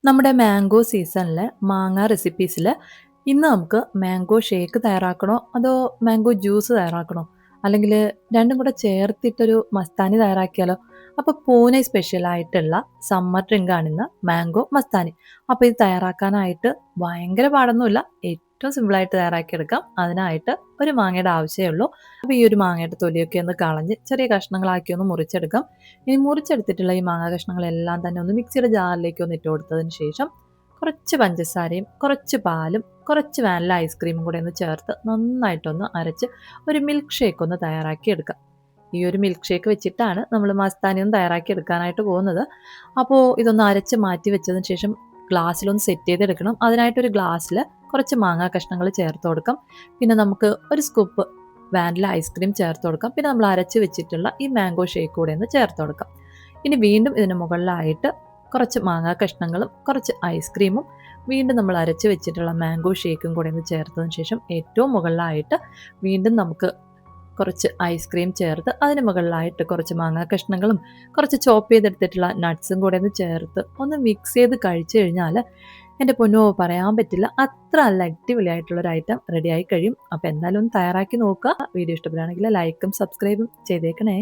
നമ്മുടെ മാംഗോ സീസണിൽ മാങ്ങ റെസിപ്പീസിൽ ഇന്ന് നമുക്ക് മാംഗോ ഷേക്ക് തയ്യാറാക്കണോ അതോ മാംഗോ ജ്യൂസ് തയ്യാറാക്കണോ അല്ലെങ്കിൽ രണ്ടും കൂടെ ചേർത്തിട്ടൊരു മസ്താനി തയ്യാറാക്കിയാലോ? അപ്പോൾ പൂനെ സ്പെഷ്യലായിട്ടുള്ള സമ്മർ ഡ്രിങ്കാണ് ഇന്ന് മാംഗോ മസ്താനി. അപ്പോൾ ഇത് തയ്യാറാക്കാനായിട്ട് ഭയങ്കര പാടൊന്നുമില്ല, ഏറ്റവും സിമ്പിളായിട്ട് തയ്യാറാക്കിയെടുക്കാം. അതിനായിട്ട് ഒരു മാങ്ങയുടെ ആവശ്യമേ ഉള്ളൂ. അപ്പോൾ ഈ ഒരു മാങ്ങയുടെ തൊലിയൊക്കെ ഒന്ന് കളഞ്ഞ് ചെറിയ കഷ്ണങ്ങളാക്കി ഒന്ന് മുറിച്ചെടുക്കാം. ഇനി മുറിച്ചെടുത്തിട്ടുള്ള ഈ മാങ്ങാ കഷ്ണങ്ങളെല്ലാം തന്നെ ഒന്ന് മിക്സിയുടെ ജാറിലേക്ക് ഒന്ന് ഇട്ട് കൊടുത്തതിന് ശേഷം കുറച്ച് പഞ്ചസാരയും കുറച്ച് പാലും കുറച്ച് വാനില ഐസ്ക്രീമും കൂടെ ഒന്ന് ചേർത്ത് നന്നായിട്ടൊന്ന് അരച്ച് ഒരു മിൽക്ക് ഷേക്ക് ഒന്ന് തയ്യാറാക്കി എടുക്കാം. ഈ ഒരു മിൽക്ക് ഷേക്ക് വെച്ചിട്ടാണ് നമ്മൾ മസ്താനി ഒന്ന് തയ്യാറാക്കി എടുക്കാനായിട്ട് പോകുന്നത്. അപ്പോൾ ഇതൊന്ന് അരച്ച് മാറ്റി വെച്ചതിന് ശേഷം ഗ്ലാസ്സിലൊന്ന് സെറ്റ് ചെയ്തെടുക്കണം. അതിനായിട്ടൊരു ഗ്ലാസ്സിൽ കുറച്ച് മാങ്ങാ കഷ്ണങ്ങൾ ചേർത്ത് കൊടുക്കാം. പിന്നെ നമുക്ക് ഒരു സ്കൂപ്പ് വാനില ഐസ്ക്രീം ചേർത്ത് കൊടുക്കാം. പിന്നെ നമ്മൾ അരച്ച് വെച്ചിട്ടുള്ള ഈ മാംഗോ ഷേക്ക് കൂടെ ഒന്ന് ചേർത്ത് കൊടുക്കാം. ഇനി വീണ്ടും ഇതിന് മുകളിലായിട്ട് കുറച്ച് മാങ്ങാ കഷ്ണങ്ങളും കുറച്ച് ഐസ്ക്രീമും വീണ്ടും നമ്മൾ അരച്ച് വെച്ചിട്ടുള്ള മാംഗോ ഷേക്കും കൂടെ ഒന്ന് ചേർത്തതിന് ശേഷം ഏറ്റവും മുകളിലായിട്ട് വീണ്ടും നമുക്ക് കുറച്ച് ഐസ്ക്രീം ചേർത്ത് അതിന് മുകളിലായിട്ട് കുറച്ച് മാങ്ങാ കഷ്ണങ്ങളും കുറച്ച് ചോപ്പ് ചെയ്തെടുത്തിട്ടുള്ള നട്ട്സും കൂടെ ഒന്ന് ചേർത്ത് ഒന്ന് മിക്സ് ചെയ്ത് കഴിച്ചു കഴിഞ്ഞാൽ എൻ്റെ പൊന്നോ പറയാൻ പറ്റില്ല, അത്ര നല്ല അടിപൊളിയായിട്ടുള്ളൊരു ഐറ്റം റെഡിയായി കഴിയും. അപ്പോൾ എന്തായാലും ഒന്ന് തയ്യാറാക്കി നോക്കുക. വീഡിയോ ഇഷ്ടപ്പെടുകയാണെങ്കിൽ ലൈക്കും സബ്സ്ക്രൈബും ചെയ്തേക്കണേ.